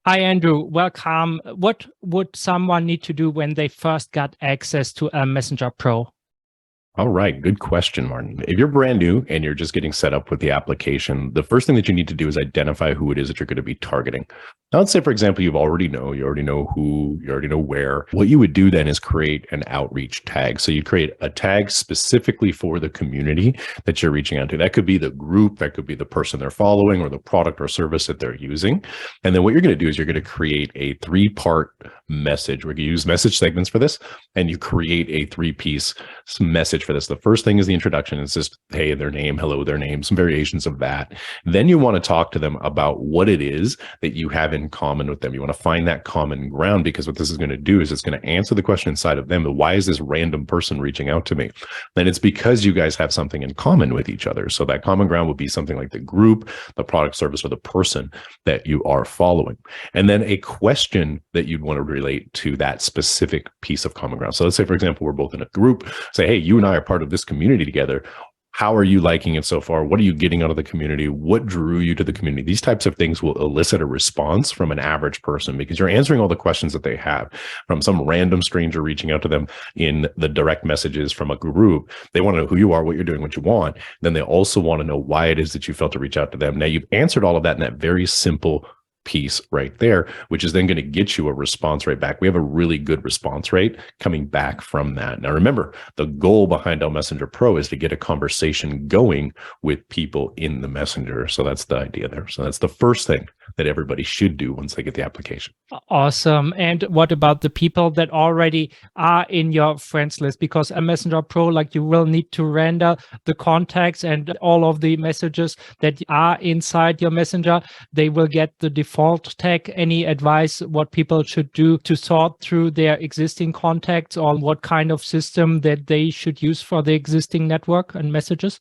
Hi, Andrew. Welcome. What would someone need to do when they first got access to ELMessenger Pro? All right. Good question, Martin. If you're brand new and you're just getting set up with the application, the first thing that you need to do is identify who it is that you're going to be targeting. Now, let's say, for example, you already know who, you already know where. What you would do then is create an outreach tag. So you create a tag specifically for the community that you're reaching out to. That could be the group, that could be the person they're following or the product or service that they're using. And then what you're going to do is you're going to create a 3-part message. We're going to use message segments for this, and you create a 3-piece message for this. The first thing is the introduction. It's just, hey, their name, hello, their name, some variations of that. Then you want to talk to them about what it is that you have in common with them. You want to find that common ground, because what this is going to do is it's going to answer the question inside of them. Why is this random person reaching out to me? Then it's because you guys have something in common with each other. So that common ground would be something like the group, the product, service, or the person that you are following. And then a question that you'd want to relate to that specific piece of common ground. So let's say, for example, we're both in a group. Say, hey, you and I are part of this community together. How are you liking it so far? What are you getting out of the community? What drew you to the community? These types of things will elicit a response from an average person, because you're answering all the questions that they have from some random stranger reaching out to them in the direct messages from a group. They want to know who you are, what you're doing, what you want. Then they also want to know why it is that you felt to reach out to them. Now, you've answered all of that in that very simple piece right there, which is then going to get you a response rate back. We have a really good response rate coming back from that. Now, remember, the goal behind ELMessenger Pro is to get a conversation going with people in the messenger. So that's the idea there. So that's the first thing that everybody should do once they get the application. Awesome. And what about the people that already are in your friends list? Because ELMessenger Pro, like, you will need to render the contacts and all of the messages that are inside your messenger. They will get the default tag. Any advice what people should do to sort through their existing contacts, or what kind of system that they should use for the existing network and messages?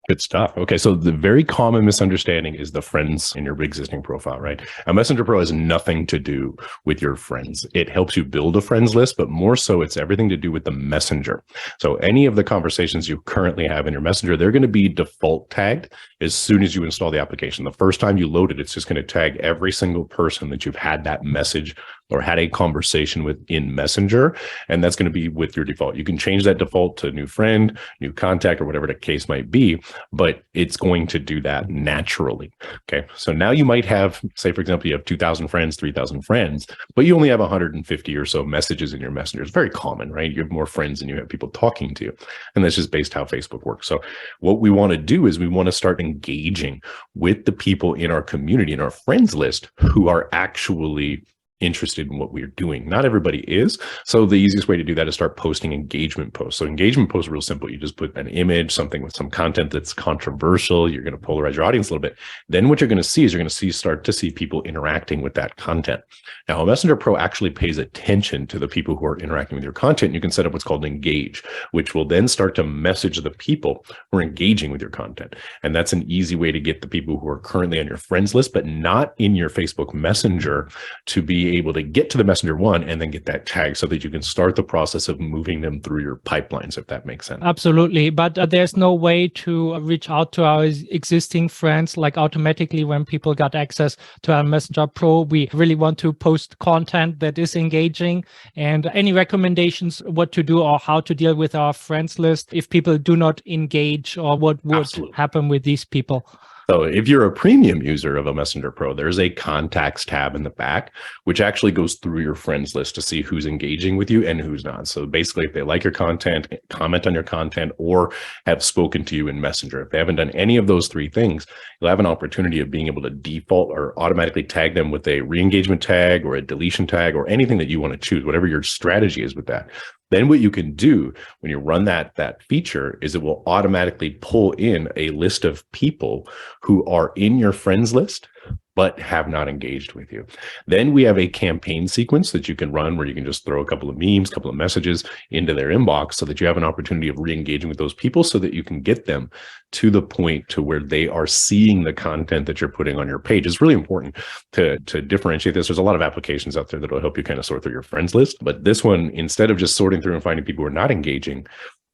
Good stuff. Okay, so the very common misunderstanding is the friends in your existing profile, right? ELMessenger Pro has nothing to do with your friends. It helps you build a friends list, but more so it's everything to do with the messenger. So any of the conversations you currently have in your messenger, they're going to be default tagged as soon as you install the application. The first time you load it, it's just going to tag every single person that you've had that message or had a conversation with in Messenger, and that's going to be with your default. You can change that default to new friend, new contact, or whatever the case might be, but it's going to do that naturally. Okay, so now you might have, say, for example, you have 2,000 friends, 3,000 friends, but you only have 150 or so messages in your Messenger. It's very common, right? You have more friends than you have people talking to you, and that's just based how Facebook works. So what we want to do is we want to start engaging with the people in our community, in our friends list, who are actually interested in what we're doing. Not everybody is. So the easiest way to do that is start posting engagement posts. So engagement posts are real simple. You just put an image, something with some content that's controversial. You're going to polarize your audience a little bit. Then what you're going to see is start to see people interacting with that content. Now, Messenger Pro actually pays attention to the people who are interacting with your content. You can set up what's called engage, which will then start to message the people who are engaging with your content. And that's an easy way to get the people who are currently on your friends list, but not in your Facebook Messenger, to be able to get to the messenger one and then get that tag, so that you can start the process of moving them through your pipelines, if that makes sense. Absolutely. But there's no way to reach out to our existing friends, like automatically when people got access to ELMessenger Pro. We really want to post content that is engaging. And any recommendations what to do or how to deal with our friends list if people do not engage, or what would happen with these people? So if you're a premium user of ELMessenger Pro, there's a contacts tab in the back, which actually goes through your friends list to see who's engaging with you and who's not. So basically, if they like your content, comment on your content, or have spoken to you in Messenger, if they haven't done any of those 3 things, you'll have an opportunity of being able to default or automatically tag them with a re-engagement tag or a deletion tag, or anything that you want to choose, whatever your strategy is with that. Then what you can do when you run that feature is it will automatically pull in a list of people who are in your friends list but have not engaged with you. Then we have a campaign sequence that you can run where you can just throw a couple of memes, a couple of messages into their inbox, so that you have an opportunity of re-engaging with those people, so that you can get them to the point to where they are seeing the content that you're putting on your page. It's really important to differentiate this. There's a lot of applications out there that will help you kind of sort through your friends list, but this one, instead of just sorting through and finding people who are not engaging,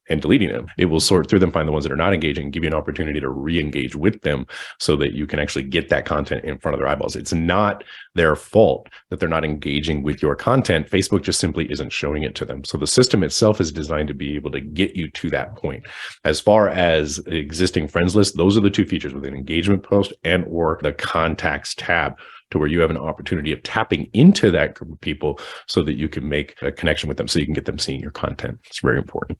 and deleting them. It will sort through them, find the ones that are not engaging, and give you an opportunity to re-engage with them so that you can actually get that content in front of their eyeballs. It's not their fault that they're not engaging with your content. Facebook just simply isn't showing it to them. So the system itself is designed to be able to get you to that point. As far as existing friends list, those are the two features with an engagement post and or the contacts tab, to where you have an opportunity of tapping into that group of people so that you can make a connection with them, so you can get them seeing your content. It's very important.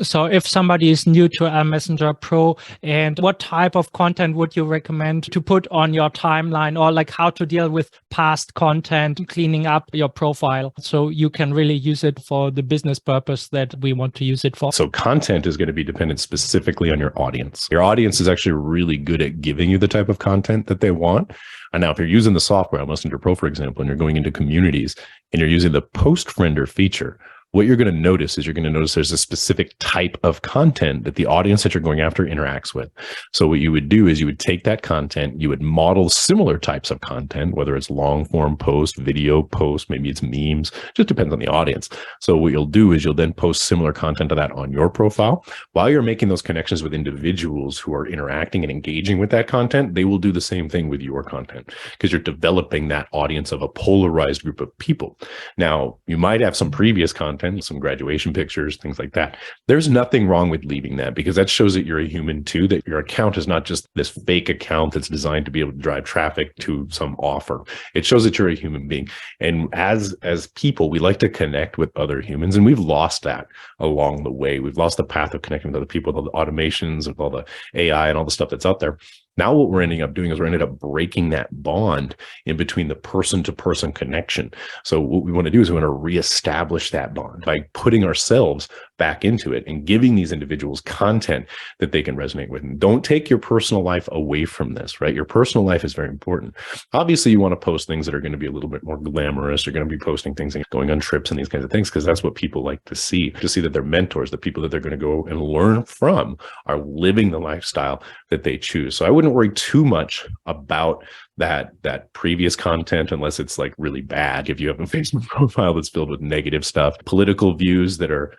So if somebody is new to ELMessenger Pro, and what type of content would you recommend to put on your timeline, or like how to deal with past content, cleaning up your profile so you can really use it for the business purpose that we want to use it for? So content is going to be dependent specifically on your audience. Your audience is actually really good at giving you the type of content that they want. And now if you're using the software, ELMessenger Pro, for example, and you're going into communities and you're using the post friender feature, what you're going to notice is there's a specific type of content that the audience that you're going after interacts with. So what you would do is you would take that content, you would model similar types of content, whether it's long form post, video post, maybe it's memes, just depends on the audience. So what you'll do is you'll then post similar content to that on your profile. While you're making those connections with individuals who are interacting and engaging with that content, they will do the same thing with your content, because you're developing that audience of a polarized group of people. Now, you might have some previous content, some graduation pictures, things like that. There's nothing wrong with leaving that, because that shows that you're a human too, that your account is not just this fake account that's designed to be able to drive traffic to some offer. It shows that you're a human being. And as people, we like to connect with other humans, and we've lost that along the way. We've lost the path of connecting with other people, with all the automations, with all the AI and all the stuff that's out there. Now what we're ending up doing is we're ended up breaking that bond in between the person-to-person connection. So what we want to do is we want to reestablish that bond by putting ourselves back into it and giving these individuals content that they can resonate with. And don't take your personal life away from this, right? Your personal life is very important. Obviously, you want to post things that are going to be a little bit more glamorous. You're going to be posting things and going on trips and these kinds of things, because that's what people like to see that their mentors, the people that they're going to go and learn from, are living the lifestyle that they choose. So I wouldn't worry too much about that previous content, unless it's like really bad. If you have a Facebook profile that's filled with negative stuff, political views that are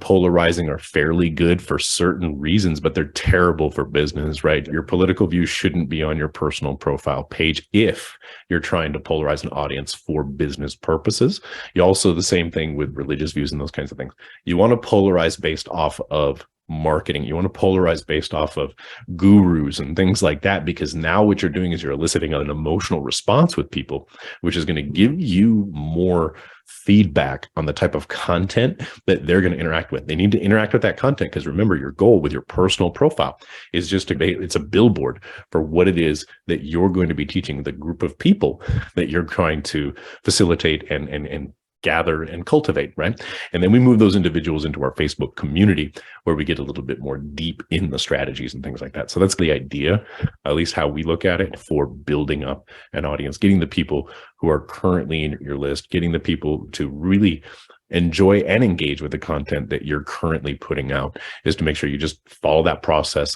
polarizing are fairly good for certain reasons, but they're terrible for business, right? Your political views shouldn't be on your personal profile page if you're trying to polarize an audience for business purposes. You also, the same thing with religious views and those kinds of things. You want to polarize based off of marketing. You want to polarize based off of gurus and things like that, because now what you're doing is you're eliciting an emotional response with people, which is going to give you more feedback on the type of content that they're going to interact with. They need to interact with that content, because remember, your goal with your personal profile is just it's a billboard for what it is that you're going to be teaching the group of people that you're trying to facilitate and gather and cultivate, right? And then we move those individuals into our Facebook community, where we get a little bit more deep in the strategies and things like that. So that's the idea, at least how we look at it, for building up an audience, getting the people who are currently in your list, getting the people to really enjoy and engage with the content that you're currently putting out, is to make sure you just follow that process,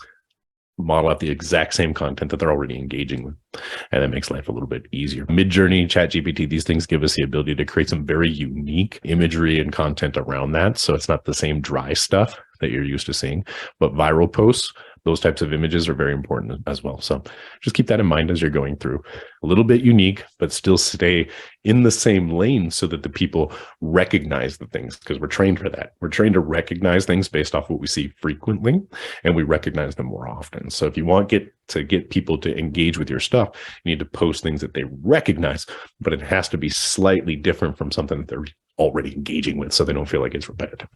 model out the exact same content that they're already engaging with. And that makes life a little bit easier. Midjourney, ChatGPT, these things give us the ability to create some very unique imagery and content around that. So it's not the same dry stuff that you're used to seeing, but viral posts, those types of images are very important as well. So just keep that in mind as you're going through. A little bit unique, but still stay in the same lane so that the people recognize the things, because we're trained for that. We're trained to recognize things based off what we see frequently, and we recognize them more often. So if you want to get people to engage with your stuff, you need to post things that they recognize, but it has to be slightly different from something that they're already engaging with, so they don't feel like it's repetitive.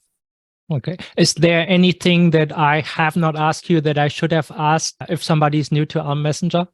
Okay. Is there anything that I have not asked you that I should have asked if somebody is new to ELMessenger?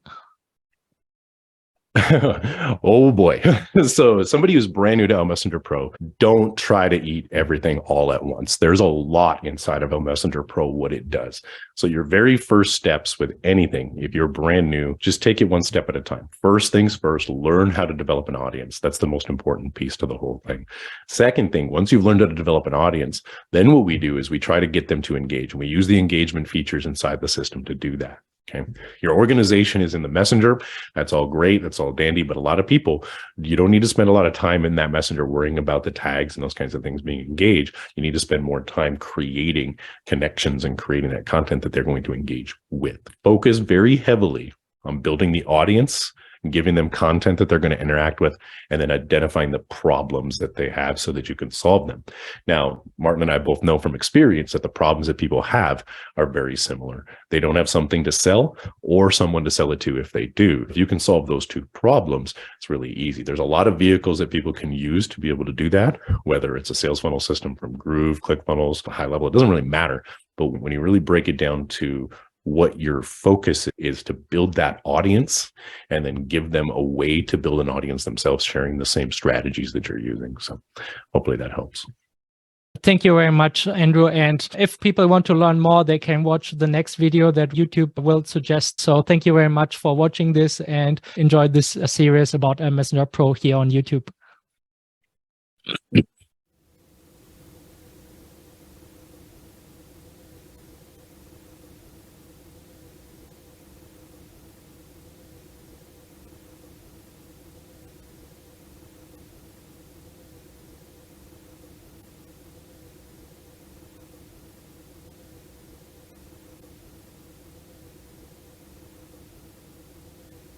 Oh boy. So somebody who's brand new to ELMessenger Pro, don't try to eat everything all at once. There's a lot inside of ELMessenger Pro, what it does. So your very first steps with anything, if you're brand new, just take it one step at a time. First things first, learn how to develop an audience. That's the most important piece to the whole thing. Second thing, once you've learned how to develop an audience, then what we do is we try to get them to engage. And we use the engagement features inside the system to do that. Okay. Your organization is in the messenger. That's all great. That's all dandy. But a lot of people, you don't need to spend a lot of time in that messenger worrying about the tags and those kinds of things being engaged. You need to spend more time creating connections and creating that content that they're going to engage with. Focus very heavily on building the audience, giving them content that they're going to interact with, and then identifying the problems that they have so that you can solve them. Now, Martin and I both know from experience that the problems that people have are very similar. They don't have something to sell or someone to sell it to if they do. If you can solve those two problems, it's really easy. There's a lot of vehicles that people can use to be able to do that, whether it's a sales funnel system from Groove, ClickFunnels, high level, it doesn't really matter. But when you really break it down to what your focus is to build that audience and then give them a way to build an audience themselves, sharing the same strategies that you're using. So hopefully that helps. Thank you very much, Andrew. And if people want to learn more, they can watch the next video that YouTube will suggest. So thank you very much for watching this and enjoy this series about ELMessenger Pro here on YouTube.